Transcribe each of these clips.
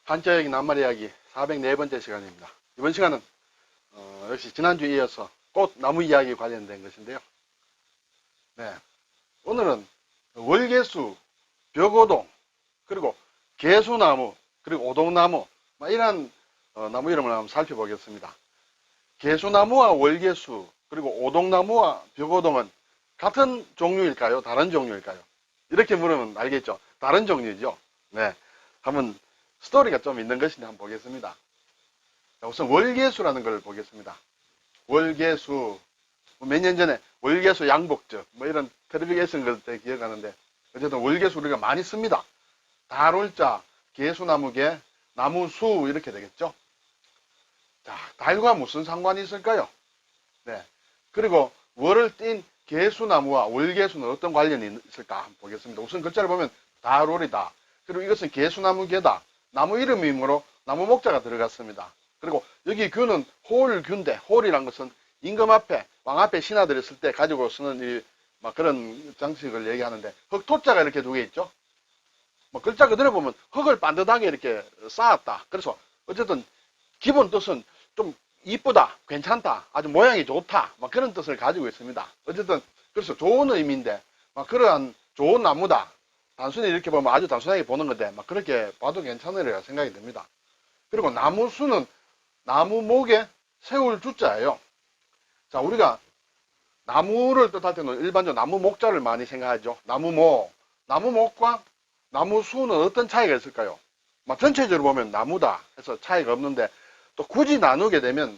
한자여기 낱말이야기 404번째 시간입니다. 이번 시간은 역시 지난주에 이어서 꽃, 나무 이야기 관련된 것인데요. 네, 오늘은 월계수, 벽오동, 그리고 개수나무, 그리고 오동나무 이런 나무 이름을 한번 살펴보겠습니다. 개수나무와 월계수, 그리고 오동나무와 벽오동은 같은 종류일까요? 다른 종류일까요? 이렇게 물으면 알겠죠? 다른 종류죠. 네, 한번 스토리가 좀 있는 것인지 한번 보겠습니다. 자, 우선 월계수라는 걸 보겠습니다. 월계수, 몇 년 전에 월계수 양복적 이런 텔레비전 걸 기억하는데, 어쨌든 월계수 우리가 많이 씁니다. 달월자, 개수나무개, 나무수 이렇게 되겠죠. 자, 달과 무슨 상관이 있을까요? 네, 그리고 월을 띤 개수나무와 월계수는 어떤 관련이 있을까 한번 보겠습니다. 우선 글자를 보면 달월이다. 그리고 이것은 개수나무개다. 나무 이름이므로 나무 목자가 들어갔습니다. 그리고 여기 규는 홀규인데, 홀이란 것은 임금 앞에, 왕 앞에 신하들이 쓸 때 가지고 쓰는 그런 장식을 얘기하는데, 흙토자가 이렇게 두 개 있죠. 글자 그대로 보면 흙을 반듯하게 이렇게 쌓았다. 그래서 어쨌든 기본 뜻은 좀 이쁘다, 괜찮다, 아주 모양이 좋다, 그런 뜻을 가지고 있습니다. 어쨌든 그래서 좋은 의미인데, 그러한 좋은 나무다. 단순히 이렇게 보면 아주 단순하게 보는 건데, 그렇게 봐도 괜찮으리라 생각이 듭니다. 그리고 나무수는 나무목에 세울 주자예요. 자, 우리가 나무를 뜻할 때는 일반적으로 나무목자를 많이 생각하죠. 나무목과 나무수는 어떤 차이가 있을까요? 전체적으로 보면 나무다 해서 차이가 없는데, 또 굳이 나누게 되면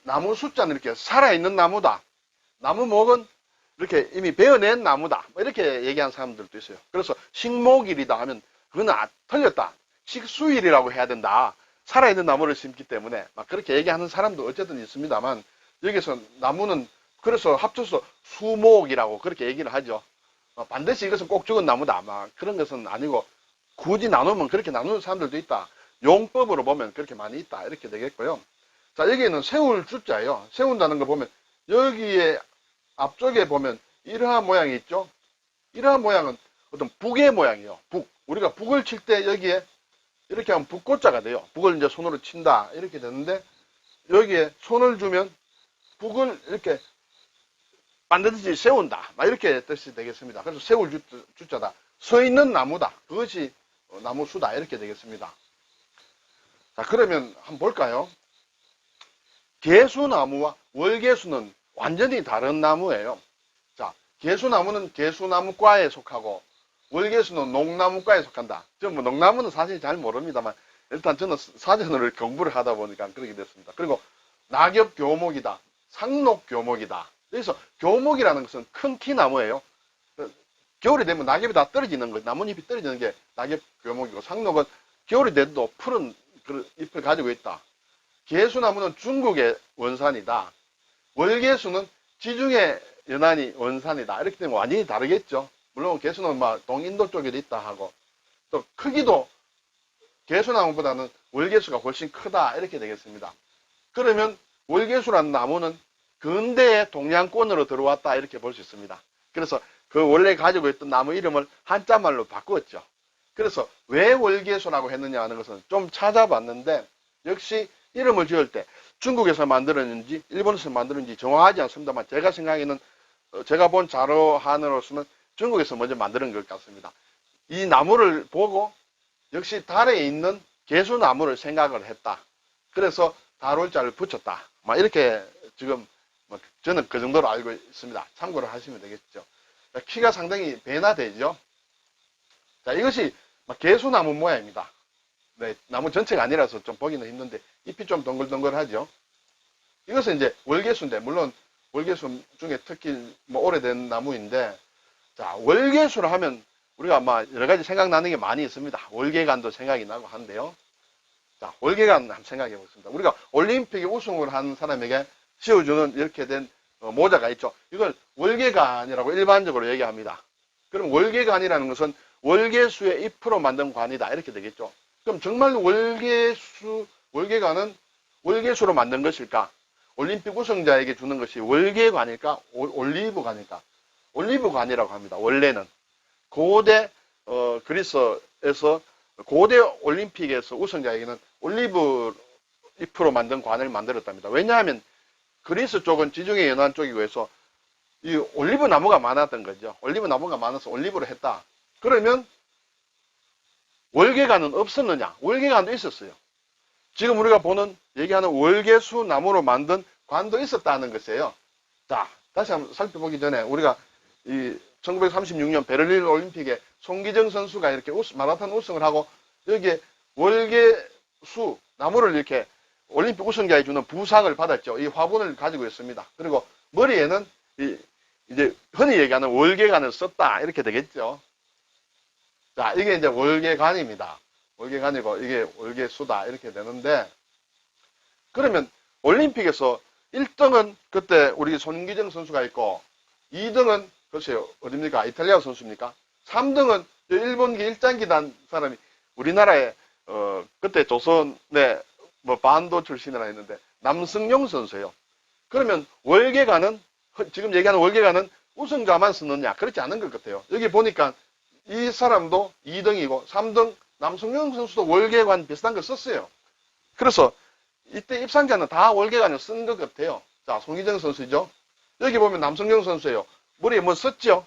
나무 숫자는 이렇게 살아있는 나무다, 나무목은 이렇게 이미 베어낸 나무다, 이렇게 얘기하는 사람들도 있어요. 그래서 식목일이다 하면 그거는 틀렸다, 식수일이라고 해야 된다, 살아있는 나무를 심기 때문에 그렇게 얘기하는 사람도 어쨌든 있습니다만, 여기서 나무는 그래서 합쳐서 수목이라고 그렇게 얘기를 하죠. 반드시 이것은 꼭 죽은 나무다 그런 것은 아니고, 굳이 나누면 그렇게 나누는 사람들도 있다, 용법으로 보면 그렇게 많이 있다, 이렇게 되겠고요. 자, 여기에는 세울 주자예요. 세운다는 거 보면 여기에 앞쪽에 보면 이러한 모양이 있죠. 이러한 모양은 어떤 북의 모양이에요. 북. 우리가 북을 칠 때 여기에 이렇게 하면 북고자가 돼요. 북을 이제 손으로 친다 이렇게 되는데, 여기에 손을 주면 북을 이렇게 반드시 세운다 이렇게 뜻이 되겠습니다. 그래서 세울 주자다, 서 있는 나무다, 그것이 나무수다 이렇게 되겠습니다. 자, 그러면 한번 볼까요? 개수나무와 월계수는 완전히 다른 나무예요. 자, 개수나무는 개수나무과에 속하고 월계수는 농나무과에 속한다. 저는 농나무는 사실 잘 모릅니다만, 일단 저는 사전을 공부를 하다 보니까 그렇게 됐습니다. 그리고 낙엽교목이다, 상록교목이다. 그래서 교목이라는 것은 큰 키나무예요. 겨울이 되면 낙엽이 다 떨어지는 거예요. 나뭇잎이 떨어지는 게 낙엽교목이고, 상록은 겨울이 돼도 푸른 잎을 가지고 있다. 개수나무는 중국의 원산이다. 월계수는 지중해 연안이 원산이다. 이렇게 되면 완전히 다르겠죠. 물론 개수는 동인도 쪽에도 있다 하고, 또 크기도 개수나무보다는 월계수가 훨씬 크다 이렇게 되겠습니다. 그러면 월계수라는 나무는 근대의 동양권으로 들어왔다 이렇게 볼 수 있습니다. 그래서 그 원래 가지고 있던 나무 이름을 한자말로 바꾸었죠. 그래서 왜 월계수라고 했느냐 하는 것은 좀 찾아봤는데, 역시 이름을 지을 때 중국에서 만들었는지 일본에서 만들었는지 정확하지 않습니다만, 제가 생각에는 제가 본 자료 하나로서는 중국에서 먼저 만드는 것 같습니다. 이 나무를 보고 역시 달에 있는 개수나무를 생각을 했다. 그래서 달월자를 붙였다. 이렇게 지금 저는 그 정도로 알고 있습니다. 참고를 하시면 되겠죠. 키가 상당히 배나 되죠. 자, 이것이 개수나무 모양입니다. 네, 나무 전체가 아니라서 좀 보기는 힘든데 잎이 좀 동글동글하죠. 이것은 이제 월계수인데, 물론 월계수 중에 특히 오래된 나무인데, 자, 월계수를 하면 우리가 여러 가지 생각나는 게 많이 있습니다. 월계관도 생각이 나고 한데요. 자, 월계관 한번 생각해 보겠습니다. 우리가 올림픽에 우승을 한 사람에게 씌워주는 이렇게 된 모자가 있죠. 이걸 월계관이라고 일반적으로 얘기합니다. 그럼 월계관이라는 것은 월계수의 잎으로 만든 관이다 이렇게 되겠죠. 그럼 정말 월계관은 월계수로 만든 것일까? 올림픽 우승자에게 주는 것이 월계관일까? 올리브관일까? 올리브관이라고 합니다. 원래는 고대 그리스에서 고대 올림픽에서 우승자에게는 올리브 잎으로 만든 관을 만들었답니다. 왜냐하면 그리스 쪽은 지중해 연안 쪽이고 해서 이 올리브 나무가 많았던 거죠. 올리브 나무가 많아서 올리브로 했다. 그러면 월계관은 없었느냐? 월계관도 있었어요. 지금 우리가 얘기하는 월계수 나무로 만든 관도 있었다는 것이에요. 자, 다시 한번 살펴보기 전에 우리가 이 1936년 베를린 올림픽에 송기정 선수가 이렇게 마라톤 우승을 하고 여기에 월계수 나무를 이렇게 올림픽 우승자에 주는 부상을 받았죠. 이 화분을 가지고 있습니다. 그리고 머리에는 이제 흔히 얘기하는 월계관을 썼다 이렇게 되겠죠. 자, 이게 이제 월계관입니다. 월계관이고 이게 월계수다 이렇게 되는데, 그러면 올림픽에서 1등은 그때 우리 손기정 선수가 있고 2등은 글쎄요 어딥니까? 이탈리아 선수입니까? 3등은 일본기 일장기단 사람이 우리나라에 그때 조선의 뭐 반도 출신이라 했는데 남승용 선수예요. 그러면 월계관은 지금 얘기하는 월계관은 우승자만 쓰느냐? 그렇지 않은 것 같아요. 여기 보니까 이 사람도 2등이고 3등 남승용 선수도 월계관 비슷한 걸 썼어요. 그래서 이때 입상자는 다 월계관을 쓴 것 같아요. 자, 송희정 선수죠. 여기 보면 남승용 선수예요. 머리에 뭐 썼죠?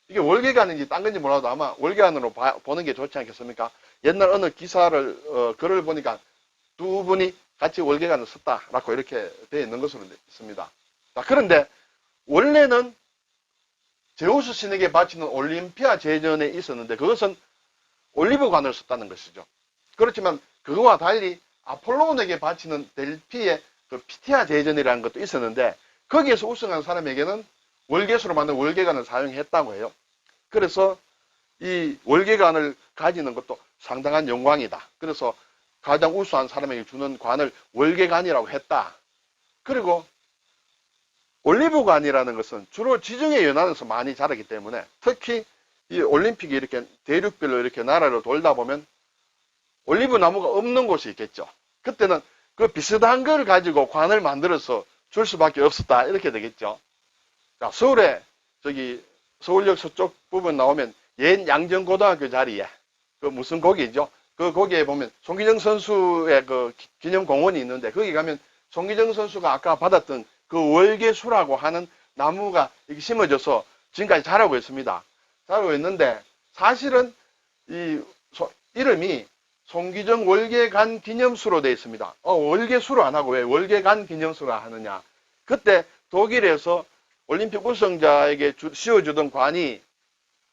이게 월계관인지 딴 건지 몰라도 아마 월계관으로 보는 게 좋지 않겠습니까? 옛날 어느 기사를 글을 보니까 두 분이 같이 월계관을 썼다라고 이렇게 되어 있는 것으로 있습니다. 자, 그런데 원래는 제우스 신에게 바치는 올림피아 제전에 있었는데 그것은 올리브관을 썼다는 것이죠. 그렇지만 그거와 달리 아폴론에게 바치는 델피의 그 피티아 제전이라는 것도 있었는데 거기에서 우승한 사람에게는 월계수로 만든 월계관을 사용했다고 해요. 그래서 이 월계관을 가지는 것도 상당한 영광이다. 그래서 가장 우수한 사람에게 주는 관을 월계관이라고 했다. 그리고 올리브관이라는 것은 주로 지중해 연안에서 많이 자라기 때문에 특히 이 올림픽이 이렇게 대륙별로 이렇게 나라를 돌다 보면 올리브 나무가 없는 곳이 있겠죠. 그때는 그 비슷한 걸 가지고 관을 만들어서 줄 수밖에 없었다. 이렇게 되겠죠. 자, 서울에 서울역 서쪽 부분 나오면 옛 양정고등학교 자리에 그 무슨 고기죠? 그 거기에 보면 송기정 선수의 그 기념공원이 있는데 거기 가면 송기정 선수가 아까 받았던 그 월계수라고 하는 나무가 이렇게 심어져서 지금까지 자라고 있습니다. 자라고 있는데 사실은 이 이름이 송기정 월계관 기념수로 되어 있습니다. 월계수로 안 하고 왜 월계관 기념수라 하느냐? 그때 독일에서 올림픽 우승자에게 씌워주던 관이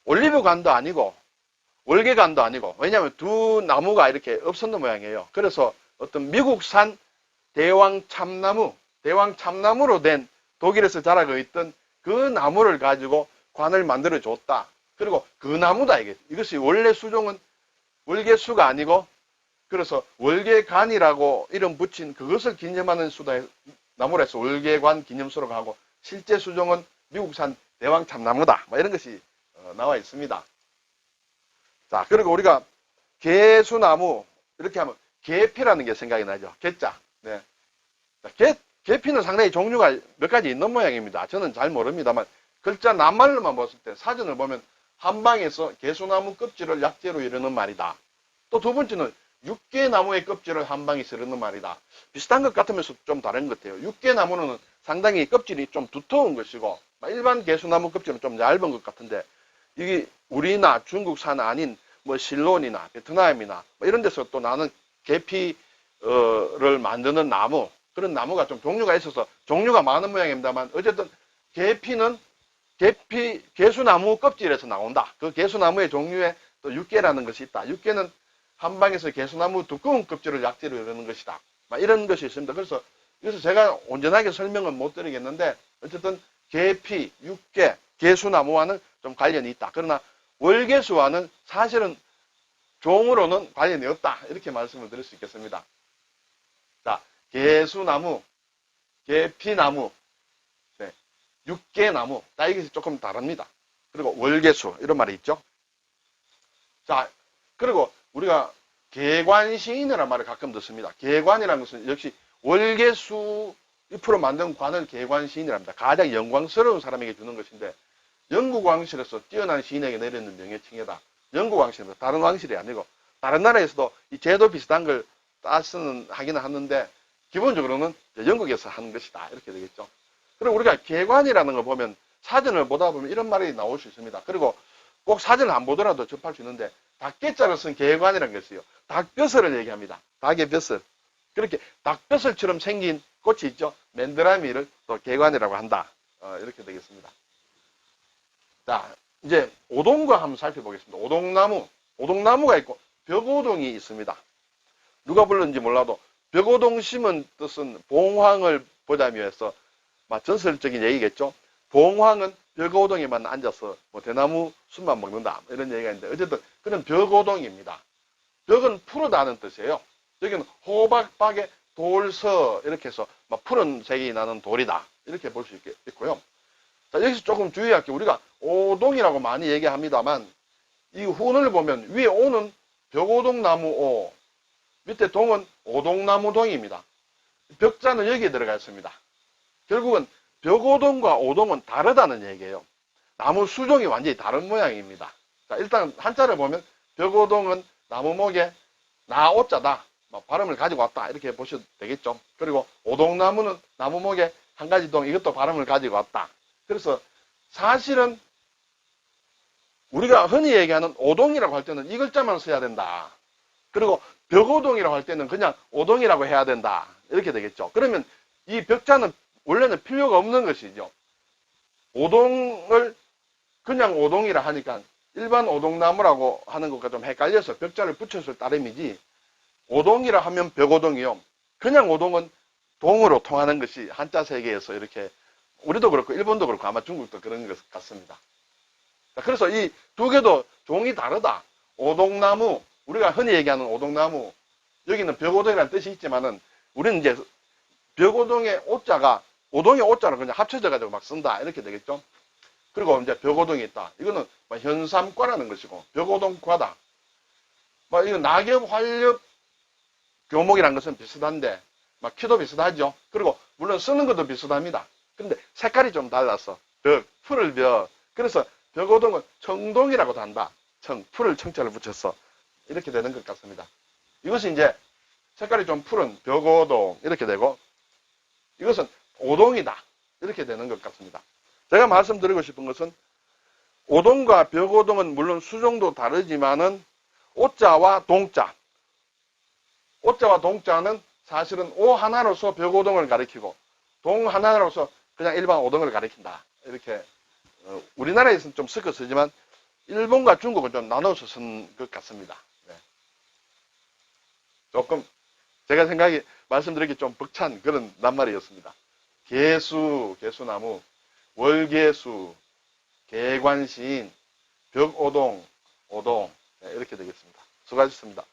올리브관도 아니고 월계관도 아니고, 왜냐하면 두 나무가 이렇게 없었는 모양이에요. 그래서 어떤 미국산 대왕 참나무로 된 독일에서 자라고 있던 그 나무를 가지고 관을 만들어 줬다. 그리고 그 나무다 이것이 원래 수종은 월계수가 아니고, 그래서 월계관이라고 이름 붙인 그것을 기념하는 나무라 해서 월계관 기념수라고 하고, 실제 수종은 미국산 대왕 참나무다. 이런 것이 나와 있습니다. 자, 그리고 우리가 개수나무 이렇게 하면 계피라는 게 생각이 나죠. 개자. 네. 계피는 상당히 종류가 몇 가지 있는 모양입니다. 저는 잘 모릅니다만 글자 낱말로만 봤을 때 사전을 보면 한방에서 개수나무 껍질을 약재로 이르는 말이다. 또 두 번째는 육개나무의 껍질을 한방에서 이르는 말이다. 비슷한 것 같으면서 좀 다른 것 같아요. 육개나무는 상당히 껍질이 좀 두터운 것이고 일반 개수나무 껍질은 좀 얇은 것 같은데 이게 우리나 중국산 아닌 뭐 실론이나 베트남이나 이런 데서 또 나는 계피를 만드는 나무, 그런 나무가 좀 종류가 있어서 종류가 많은 모양입니다만 어쨌든 계피는 개수나무 껍질에서 나온다. 그 개수나무의 종류에 또 육개라는 것이 있다. 육개는 한방에서 개수나무 두꺼운 껍질을 약재로 이루는 것이다. 이런 것이 있습니다. 그래서 제가 온전하게 설명은 못 드리겠는데 어쨌든 계피, 육개, 개수나무와는 좀 관련이 있다. 그러나 월계수와는 사실은 종으로는 관련이 없다. 이렇게 말씀을 드릴 수 있겠습니다. 자, 개수나무, 계피나무, 네, 육개나무, 이것이 조금 다릅니다. 그리고 월계수, 이런 말이 있죠. 자, 그리고 우리가 계관시인이라는 말을 가끔 듣습니다. 계관이라는 것은 역시 월계수 잎으로 만든 관을 계관시인이라 합니다. 가장 영광스러운 사람에게 주는 것인데 영국 왕실에서 뛰어난 시인에게 내리는 명예칭해다. 영국 왕실입니다. 다른 왕실이 아니고 다른 나라에서도 이 제도 비슷한 걸 하기는 하는데, 기본적으로는 영국에서 하는 것이다. 이렇게 되겠죠. 그리고 우리가 개관이라는 걸 보면, 사전을 보다 보면 이런 말이 나올 수 있습니다. 그리고 꼭 사전을 안 보더라도 접할 수 있는데, 닭개자를 쓴 개관이라는 게 있어요. 닭벼슬을 얘기합니다. 닭의 벼슬. 그렇게 닭벼슬처럼 생긴 꽃이 있죠. 맨드라미를 또 개관이라고 한다. 이렇게 되겠습니다. 자, 이제 오동과 한번 살펴보겠습니다. 오동나무. 오동나무가 있고 벽오동이 있습니다. 누가 불렀는지 몰라도 벽오동 심은 뜻은 봉황을 보자며 해서 전설적인 얘기겠죠. 봉황은 벽오동에만 앉아서 대나무 숲만 먹는다. 이런 얘기가 있는데 어쨌든 그런 벽오동입니다. 벽은 푸르다는 뜻이에요. 여기는 호박박에 돌서 이렇게 해서 푸른 색이 나는 돌이다. 이렇게 볼 수 있고요. 자, 여기서 조금 주의할 게 우리가 오동이라고 많이 얘기합니다만 이 훈을 보면 위에 오는 벽오동나무 오, 밑에 동은 오동나무동입니다. 벽자는 여기에 들어가 있습니다. 결국은 벽오동과 오동은 다르다는 얘기예요. 나무 수종이 완전히 다른 모양입니다. 자, 일단 한자를 보면 벽오동은 나무목에 나오자다. 발음을 가지고 왔다. 이렇게 보셔도 되겠죠. 그리고 오동나무는 나무목에 한 가지 동, 이것도 발음을 가지고 왔다. 그래서 사실은 우리가 흔히 얘기하는 오동이라고 할 때는 이 글자만 써야 된다. 그리고 벽오동이라고 할 때는 그냥 오동이라고 해야 된다. 이렇게 되겠죠. 그러면 이 벽자는 원래는 필요가 없는 것이죠. 오동을 그냥 오동이라 하니까 일반 오동나무라고 하는 것과 좀 헷갈려서 벽자를 붙였을 따름이지, 오동이라 하면 벽오동이요. 그냥 오동은 동으로 통하는 것이 한자 세계에서 이렇게, 우리도 그렇고 일본도 그렇고 아마 중국도 그런 것 같습니다. 그래서 이 두 개도 종이 다르다. 오동나무, 우리가 흔히 얘기하는 오동나무, 여기는 벽오동이라는 뜻이 있지만은 우리는 이제 벽오동의 오자가 오동의 오자를 그냥 합쳐져 가지고 막 쓴다. 이렇게 되겠죠. 그리고 이제 벽오동이 있다. 이거는 현삼과라는 것이고, 벽오동과다. 이거 낙엽, 활엽, 교목이라는 것은 비슷한데, 키도 비슷하죠. 그리고 물론 쓰는 것도 비슷합니다. 근데 색깔이 좀 달라서 벽, 풀을 벽. 그래서 벽오동은 청동이라고도 한다. 풀을 청자를 붙여서 이렇게 되는 것 같습니다. 이것이 이제 색깔이 좀 푸른 벽오동 이렇게 되고, 이것은 오동이다. 이렇게 되는 것 같습니다. 제가 말씀드리고 싶은 것은 오동과 벽오동은 물론 수종도 다르지만은 오자와 동자, 오자와 동자는 사실은 오 하나로서 벽오동을 가리키고 동 하나로서 그냥 일반 오동을 가리킨다. 이렇게 우리나라에서는 좀 섞어 쓰지만 일본과 중국은 좀 나눠서 쓴 것 같습니다. 네. 조금 제가 생각이 말씀드리기 좀 벅찬 그런 낱말이었습니다. 개수나무, 월개수, 개관시인, 벽오동, 오동, 네, 이렇게 되겠습니다. 수고하셨습니다.